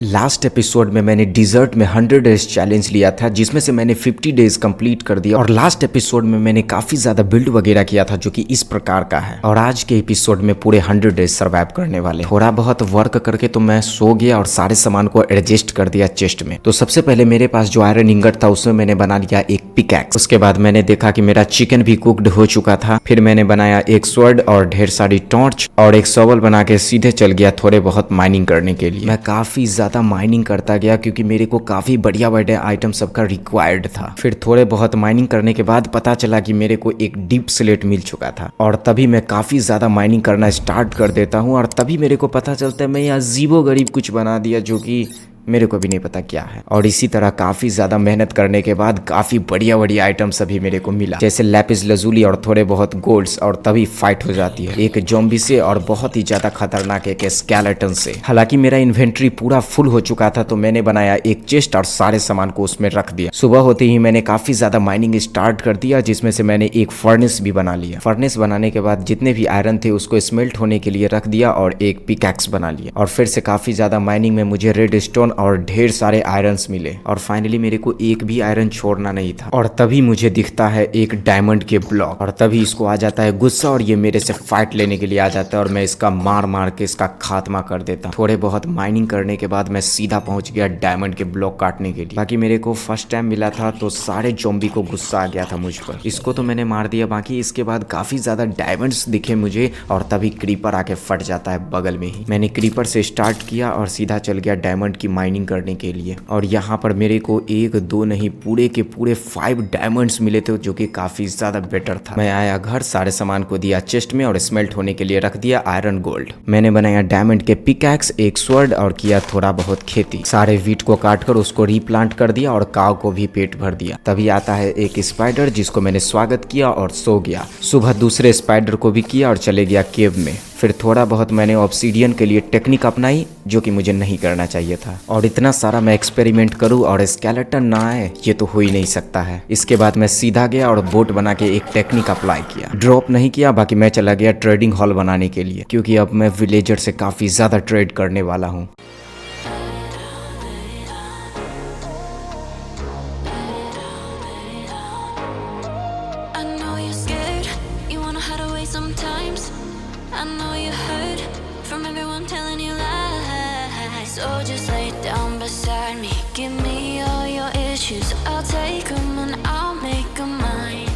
Last episode में मैंने dessert में 100 डेज चैलेंज लिया था जिसमें से मैंने 50 डेज कंप्लीट कर दिया और लास्ट एपिसोड में मैंने काफी ज्यादा बिल्ड वगैरह किया था जो कि इस प्रकार का है। और आज के एपिसोड में पूरे 100 डेज सर्वाइव करने वाले। थोड़ा बहुत वर्क करके तो मैं सो गया और सारे सामान को एडजस्ट कर दिया चेस्ट में। तो सबसे पहले मेरे पास जो आयरन इंगट था उसमें मैंने बना लिया एक पिकैक्स। उसके बाद मैंने देखा कि मेरा चिकन भी कुकड हो चुका था। फिर मैंने बनाया एक स्वर्ड और ढेर सारी टॉर्च और एक शॉवल बना के सीधे चल गया थोड़े बहुत माइनिंग करने के लिए। मैं काफी ज्यादा माइनिंग करता गया क्योंकि मेरे को काफी बढ़िया बढ़िया आइटम सबका रिक्वायर्ड था। फिर थोड़े बहुत माइनिंग करने के बाद पता चला कि मेरे को एक डीप स्लेट मिल चुका था और तभी मैं काफी ज्यादा माइनिंग करना स्टार्ट कर देता हूँ और तभी मेरे को पता चलता है मैं यहाँ अजीबो गरीब कुछ बना दिया जो कि मेरे को भी नहीं पता क्या है। और इसी तरह काफी ज्यादा मेहनत करने के बाद काफी बढ़िया बढ़िया आइटम सभी मेरे को मिला, जैसे लैपिस लजूली और थोड़े बहुत गोल्ड्स। और तभी फाइट हो जाती है एक ज़ॉम्बी से और बहुत ही ज्यादा खतरनाक एक स्केलेटन से। हालांकि मेरा इन्वेंट्री पूरा फुल हो चुका था तो मैंने बनाया एक चेस्ट और सारे सामान को उसमें रख दिया। सुबह होते ही मैंने काफी ज्यादा माइनिंग स्टार्ट कर दिया जिसमें से मैंने एक फर्नेस भी बना लिया। फर्नेस बनाने के बाद जितने भी आयरन थे उसको स्मेल्ट होने के लिए रख दिया और एक पिकैक्स बना लिया। और फिर से काफी ज्यादा माइनिंग में मुझे रेड स्टोन और ढेर सारे आयरन्स मिले और फाइनली मेरे को एक भी आयरन छोड़ना नहीं था। और तभी मुझे दिखता है एक डायमंड के ब्लॉक और तभी इसको आ जाता है गुस्सा और ये मेरे से फाइट लेने के लिए आ जाता है और मैं इसका मार मार के इसका खात्मा कर देता हूँ। थोड़े बहुत माइनिंग करने के बाद मैं सीधा पहुंच गया डायमंड के ब्लॉक काटने के लिए। बाकी मेरे को फर्स्ट टाइम मिला था तो सारे ज़ॉम्बी को गुस्सा आ गया था मुझ पर। इसको तो मैंने मार दिया। बाकी इसके बाद काफी ज्यादा डायमंड्स दिखे मुझे और तभी क्रीपर आके फट जाता है बगल में ही। मैंने क्रीपर से स्टार्ट किया और सीधा चल गया डायमंड की माइनिंग करने के लिए। और यहाँ पर मेरे को एक दो नहीं पूरे के पूरे 5 डायमंड्स मिले थे जो कि काफी ज्यादा बेटर था। मैं आया घर, सारे सामान को दिया चेस्ट में और स्मेल्ट होने के लिए रख दिया आयरन गोल्ड। मैंने बनाया डायमंड के पिकैक्स, एक स्वर्ड और किया थोड़ा बहुत खेती। सारे वीट को काट कर उसको रीप्लांट कर दिया और काव को भी पेट भर दिया। तभी आता है एक स्पाइडर जिसको मैंने स्वागत किया और सो गया। सुबह दूसरे स्पाइडर को भी किया और चले गया केव में। फिर थोड़ा बहुत मैंने ऑब्सीडियन के लिए टेक्निक अपनाई जो कि मुझे नहीं करना चाहिए था। और इतना सारा मैं एक्सपेरिमेंट करूं और स्केलेटन ना आए ये तो हो ही नहीं सकता है। इसके बाद मैं सीधा गया और बोट बना के एक टेक्निक अप्लाई किया। ड्रॉप नहीं किया, बाकी मैं चला गया ट्रेडिंग हॉल बनाने के लिए क्योंकि अब मैं विलेजर से काफी ज्यादा ट्रेड करने वाला हूँ। I know you heard from everyone telling you lies. So just lay down beside me, give me all your issues. I'll take them and I'll make them mine.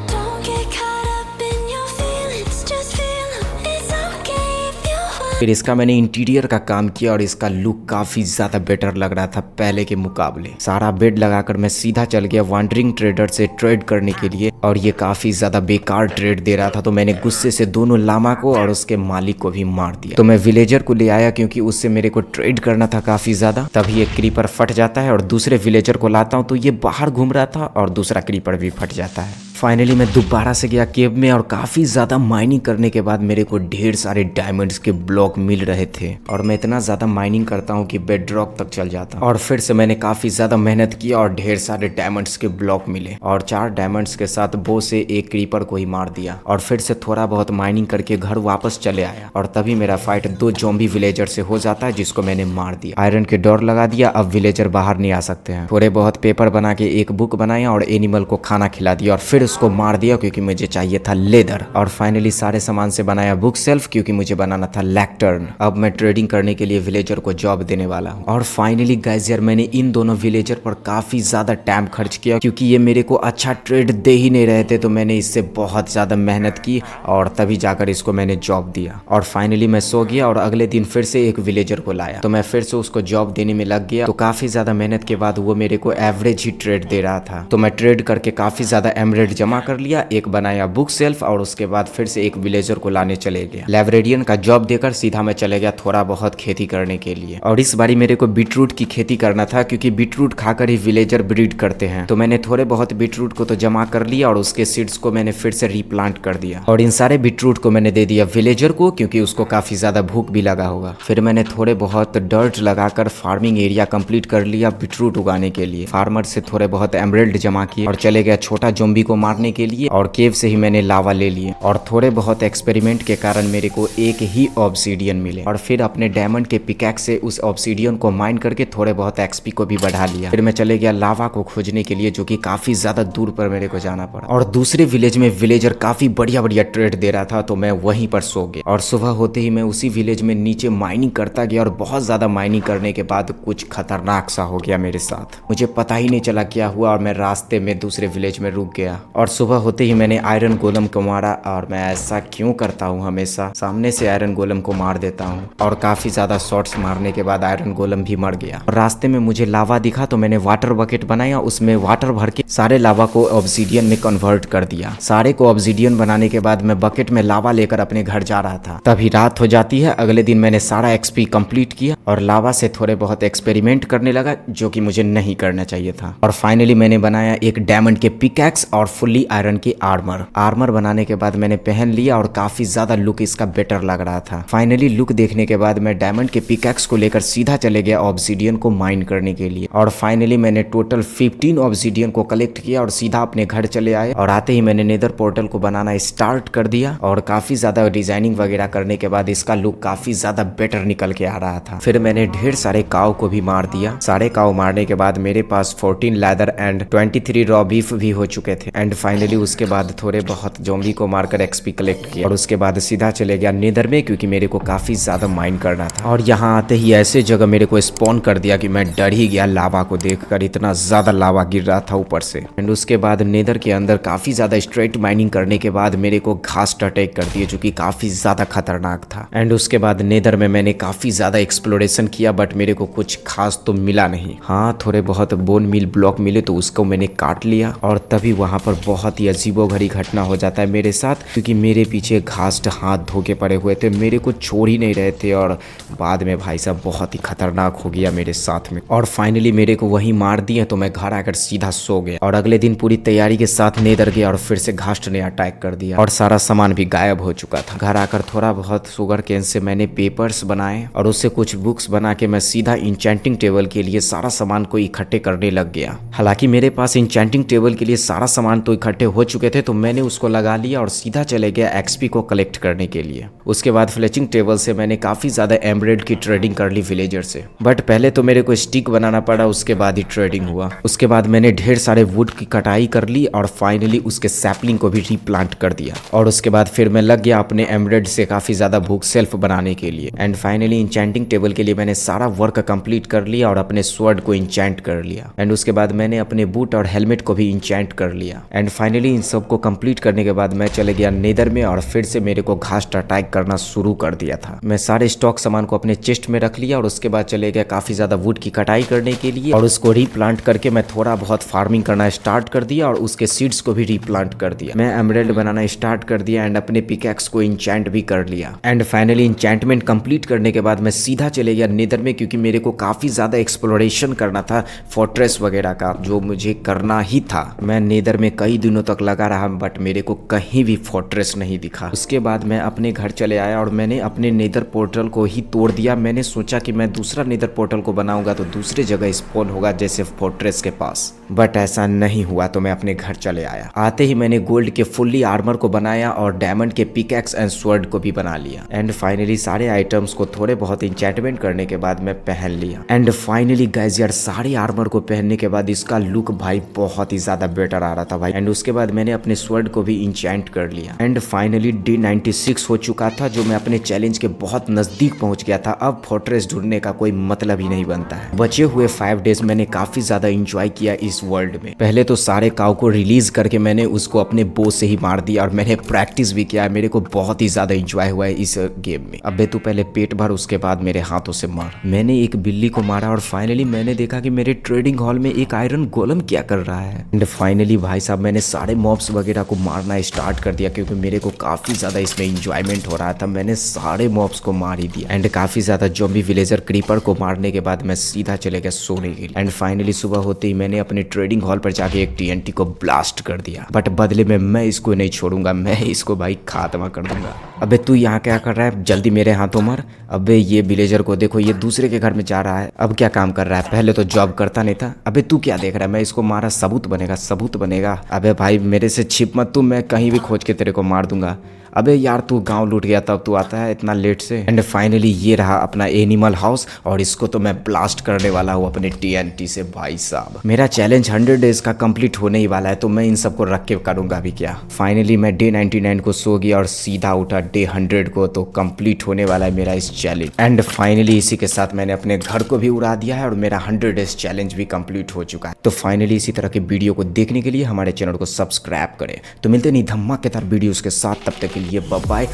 Don't get caught up in your feelings, just feel them. It's okay if you want. फिर इसका मैंने interior का काम किया और इसका look काफी ज्यादा बेटर लग रहा था पहले के मुकाबले। सारा बेड लगाकर मैं सीधा चल गया वांडरिंग ट्रेडर से ट्रेड करने के लिए और ये काफी ज्यादा बेकार ट्रेड दे रहा था तो मैंने गुस्से से दोनों लामा को और उसके मालिक को भी मार दिया। तो मैं विलेजर को ले आया क्योंकि उससे मेरे को ट्रेड करना था काफी ज्यादा। तभी एक क्रीपर फट जाता है और दूसरे विलेजर को लाता हूँ तो ये बाहर घूम रहा था और दूसरा क्रीपर भी फट जाता है। फाइनली मैं दोबारा से गया केव में और काफी ज्यादा माइनिंग करने के बाद मेरे को ढेर सारे डायमंड्स के ब्लॉक मिल रहे थे और मैं इतना ज्यादा माइनिंग करता हूँ कि बेड रॉक तक चल जाता हूँ। और फिर से मैंने काफी ज्यादा मेहनत किया और ढेर सारे डायमंड्स के ब्लॉक मिले और 4 डायमंड्स के साथ बो से एक क्रीपर को ही मार दिया। और फिर से थोड़ा बहुत माइनिंग करके घर वापस चले आया और तभी मेरा फाइट 2 ज़ॉम्बी विलेजर से हो जाता है जिसको मैंने मार दिया। आयरन के डोर लगा दिया, अब विलेजर बाहर नहीं आ सकते हैं। थोड़े बहुत पेपर बना के एक बुक बनाया और एनिमल को खाना खिला दिया और फिर उसको मार दिया क्योंकि मुझे चाहिए था लेदर। और फाइनली सारे सामान से बनाया बुक सेल्फ क्योंकि मुझे बनाना था लैक्टर्न। अब मैं ट्रेडिंग करने के लिए विलेजर को जॉब देने वाला हूँ। और फाइनली गाइस यार मैंने इन दोनों विलेजर पर काफी ज्यादा टाइम खर्च किया क्योंकि ये मेरे को अच्छा ट्रेड दे ही नहीं रहे थे तो मैंने इससे बहुत ज्यादा मेहनत की और तभी जाकर इसको मैंने जॉब दिया। और फाइनली मैं सो गया और अगले दिन फिर से एक विलेजर को लाया तो मैं फिर से उसको जॉब देने में लग गया। तो काफी ज्यादा मेहनत के बाद वो मेरे को एवरेज ही ट्रेड दे रहा था तो मैं ट्रेड करके काफी ज्यादा एमरेड जमा कर लिया, एक बनाया बुक सेल्फ और उसके बाद फिर से एक विलेजर को लाने चले गया। लाइब्रेरियन का जॉब देकर सीधा मैं चले गया थोड़ा बहुत खेती करने के लिए। और इस बारी मेरे को बीटरूट की खेती करना था क्योंकि बीटरूट खाकर ही विलेजर ब्रीड करते हैं। तो मैंने थोड़े बहुत बीटरूट को तो जमा कर लिया और उसके सीड्स को मैंने फिर से रीप्लांट कर दिया और इन सारे बीटरूट को मैंने दे दिया विलेजर को क्योंकि उसको काफी ज्यादा भूख भी लगा होगा। फिर मैंने थोड़े बहुत डर्ट लगाकर फार्मिंग एरिया कंप्लीट कर लिया बीटरूट उगाने के लिए। फार्मर से थोड़े बहुत एमरल्ड जमा किए और चले गया छोटा ज़ॉम्बी को मारने के लिए और केव से ही मैंने लावा ले लिए और थोड़े बहुत एक्सपेरिमेंट के कारण मेरे को एक ही ऑब्सीडियन मिले और फिर अपने डायमंड के पिकैक्स से उस ऑब्सीडियन को माइन करके थोड़े बहुत एक्सपी को भी बढ़ा लिया। फिर मैं चले गया लावा को खोजने के लिए जो कि काफी ज्यादा दूर पर मेरे को जाना पड़ा और दूसरे विलेज में विलेजर काफी बढ़िया बढ़िया ट्रेड दे रहा था तो मैं वहीं पर सो गया और सुबह होते ही मैं उसी विलेज में नीचे माइनिंग करता गया और बहुत ज्यादा माइनिंग करने के बाद कुछ खतरनाक सा हो गया मेरे साथ। मुझे पता ही नहीं चला क्या हुआ और मैं रास्ते में दूसरे विलेज में रुक गया और सुबह होते ही मैंने आयरन गोलम को मारा और मैं ऐसा क्यों करता हूँ, हमेशा सामने से आयरन गोलम को मार देता हूँ और काफी ज्यादा शॉट्स मारने के बाद आयरन गोलम भी मर गया। और रास्ते में मुझे लावा दिखा तो मैंने वाटर बकेट बनाया, उसमें वाटर भर के सारे लावा को ऑब्सीडियन में कन्वर्ट कर दिया। सारे को ऑब्सीडियन बनाने के बाद मैं बकेट में लावा लेकर अपने घर जा रहा था, तभी रात हो जाती है। अगले दिन मैंने सारा एक्सपी कंप्लीट किया और लावा से थोड़े बहुत एक्सपेरिमेंट करने लगा जो कि मुझे नहीं करना चाहिए था और फाइनली मैंने बनाया एक डायमंड के पिकैक्स और फुल्ली आयरन की आर्मर बनाने के बाद मैंने पहन लिया और काफी ज्यादा लुक इसका बेटर लग रहा था। फाइनली लुक देखने के बाद मैं डायमंड के पिकैक्स को लेकर सीधा चले गया ऑब्सीडियन को माइन करने के लिए और फाइनली मैंने टोटल 15 ऑब्सीडियन को कलेक्ट किया और सीधा अपने घर चले आए और आते ही मैंने नेदर पोर्टल को बनाना स्टार्ट कर दिया और काफी ज्यादा डिजाइनिंग वगैरह करने के बाद इसका लुक काफी ज्यादा बेटर निकल के आ रहा था। फिर मैंने ढेर सारे काऊ को भी मार दिया। सारे काऊ मारने के बाद मेरे पास 14 लेदर एंड 23 रॉ बीफ भी हो चुके थे एंड फाइनली उसके बाद थोड़े बहुत ज़ॉम्बी को मारकर एक्सपी कलेक्ट किया और उसके बाद सीधा चले गया नेदर में क्योंकि मेरे को काफी ज्यादा माइन करना था। और यहाँ आते ही ऐसे जगह मेरे को स्पॉन कर दिया कि मैं डर ही गया लावा को देखकर, इतना ज्यादा लावा गिर रहा था ऊपर से। एंड उसके बाद नेदर के अंदर काफी ज्यादा स्ट्रेट माइनिंग करने के बाद मेरे को घास्ट अटैक कर दिए जो कि काफी ज्यादा खतरनाक था। एंड उसके बाद नेदर में मैंने काफी ज्यादा एक्सप्लोरेशन किया बट मेरे को कुछ खास तो मिला नहीं। हाँ, थोड़े बहुत बोन मिल ब्लॉक मिले तो उसको मैंने काट लिया और तभी वहां पर बहुत ही अजीबोगरीब घटना हो जाता है मेरे साथ क्योंकि मेरे पीछे घास्ट हाथ धो के पड़े हुए थे, मेरे को छोड़ ही नहीं रहे थे और बाद में भाई साहब बहुत ही खतरनाक हो गया मेरे साथ में। और फाइनली मेरे को वही मार दिया तो मैं घर आकर सीधा सो गया और अगले दिन पूरी तैयारी के साथ नेदर गया और फिर से घास्ट ने अटैक कर दिया और सारा सामान भी गायब हो चुका था। घर आकर थोड़ा बहुत शुगर केन से मैंने पेपर्स बनाए और उससे कुछ बुक्स बना के मैं सीधा इंचेंटिंग टेबल के लिए सारा सामान को इकट्ठे करने लग गया। हालांकि मेरे पास इंचेंटिंग टेबल के लिए सारा सामान तो इकट्ठे हो चुके थे तो मैंने उसको लगा लिया और सीधा चले गया एक्सपी को कलेक्ट करने के लिए। उसके बाद फ्लेचिंग टेबल से मैंने काफी ज्यादा एमरेड की ट्रेडिंग कर ली विलेजर से, बट पहले तो मेरे को स्टिक बनाना पड़ा, उसके बाद ही ट्रेडिंग हुआ। उसके बाद मैंने ढेर सारे वुड की कटाई कर ली और फाइनली उसके सैपलिंग को भी रीप्लांट कर दिया और उसके बाद फिर मैं लग गया अपने एमरेड से काफी ज्यादा बुक सेल्फ बनाने के लिए। एंड फाइनली इंचेंटिंग टेबल के लिए मैंने सारा वर्क कंप्लीट कर लिया और अपने स्वॉर्ड को इंचेंट कर लिया। एंड उसके बाद मैंने अपने बूट और हेलमेट को भी इंचेंट कर लिया। एंड फाइनली इन सब को कंप्लीट करने के बाद मैं चले गया नेदर में और फिर से मेरे को घास्ट अटैक करना शुरू कर दिया था। मैं सारे स्टॉक सामान को अपने चेस्ट में रख लिया और उसके बाद चले गया काफी ज्यादा वुड की कटाई करने के लिए और उसको रीप्लांट करके मैं थोड़ा बहुत फार्मिंग करना स्टार्ट कर दिया और उसके सीड्स को भी रीप्लांट कर दिया। मैं एमरेल्ड बनाना स्टार्ट कर दिया एंड अपने पिकैक्स को इंचेंट भी कर लिया। एंड फाइनली इंचेंटमेंट कंप्लीट करने के बाद मैं सीधा चले गया नेदर में क्योंकि मेरे को काफी ज्यादा एक्सप्लोरेशन करना था फोर्ट्रेस वगैरह का जो मुझे करना ही था। मैं नेदर में कई दिनों तक लगा रहा बट मेरे को कहीं भी फोर्ट्रेस नहीं दिखा। उसके बाद मैं अपने घर चले आया और मैंने अपने नेदर पोर्टल को ही तोड़ दिया। मैंने सोचा कि मैं दूसरा नेदर पोर्टल को बनाऊंगा तो दूसरे जगह स्पॉन होगा जैसे फोर्ट्रेस के पास, बट ऐसा नहीं हुआ तो मैं अपने घर चले आया। आते ही मैंने गोल्ड के फुल्ली आर्मर को बनाया और डायमंड के पिकैक्स एंड स्वॉर्ड को भी बना लिया। एंड फाइनली सारे आइटम्स को थोड़े बहुत इंचेंटमेंट करने के बाद मैं पहन लिया। एंड फाइनली गाइस यार सारे आर्मर को पहनने के बाद इसका लुक भाई बहुत ही ज्यादा बेटर आ रहा था भाई। एंड उसके बाद मैंने अपने स्वॉर्ड को भी इंचेंट कर लिया। एंड फाइनली डे 96 हो चुका था जो मैं अपने चैलेंज के बहुत नजदीक पहुंच गया था। अब फोर्ट्रेस ढूंढने का कोई मतलब ही नहीं बनता है। बचे हुए 5 डेज मैंने काफी ज्यादा इंजॉय किया इस वर्ल्ड में। पहले तो सारे काऊ को रिलीज करके मैंने उसको अपने बो से ही मार दिया और मैंने प्रैक्टिस भी किया। मेरे को बहुत ही ज्यादा इंजॉय हुआ है इस गेम में। अबे तू पहले पेट भर उसके बाद मेरे हाथों से मार। मैंने एक बिल्ली को मारा और फाइनली मैंने देखा कि मेरे ट्रेडिंग हॉल में एक आयरन गोलम क्या कर रहा है। एंड फाइनली भाई साहब मैंने सारे मॉब्स वगैरह को मारना स्टार्ट कर दिया क्योंकि मेरे को काफी ज्यादा इसमें इंजॉयमेंट हो रहा था। मैंने सारे मॉब्स को मार ही दिया। एंड काफी ज्यादा ज़ॉम्बी विलेजर क्रीपर को मारने के बाद मैं सीधा चले गया सोने के लिए। एंड फाइनली सुबह होते ही मैंने अपने ट्रेडिंग हॉल पर जाके एक TNT को ब्लास्ट कर दिया, बट बदले में मैं इसको नहीं छोड़ूंगा, मैं इसको भाई खात्मा कर दूंगा। अबे तू यहाँ क्या कर रहा है, जल्दी मेरे हाथों मर। अबे ये विलेजर को देखो, ये दूसरे के घर में जा रहा है, अब क्या काम कर रहा है, पहले तो जॉब करता नहीं था। अबे तू क्या देख रहा है, मैं इसको मारा, सबूत बनेगा सबूत बनेगा। अबे भाई मेरे से छिप मत तू, मैं कहीं भी खोज के तेरे को मार दूंगा। अबे यार तू गांव लूट गया तब तू आता है इतना लेट से। एंड फाइनली ये रहा अपना एनिमल हाउस और इसको तो मैं ब्लास्ट करने वाला हूँ अपने TNT से भाई साहब। मेरा चैलेंज 100 डेज का कंप्लीट होने ही वाला है तो मैं इन सबको रख के करूंगा अभी क्या। फाइनली मैं डे 99 को सो गया और सीधा उठा डे 100 को, तो कंप्लीट होने वाला है मेरा इस चैलेंज। एंड फाइनली इसी के साथ मैंने अपने घर को भी उड़ा दिया है और मेरा 100 डेज चैलेंज भी कंप्लीट हो चुका है। तो फाइनली इसी तरह के वीडियो को देखने के लिए हमारे चैनल को सब्सक्राइब करें। तो मिलते नहीं धमाकेदार वीडियोस के साथ, तब तक के लिए बाय बाय,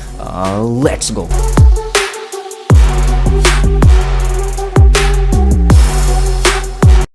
लेट्स गो।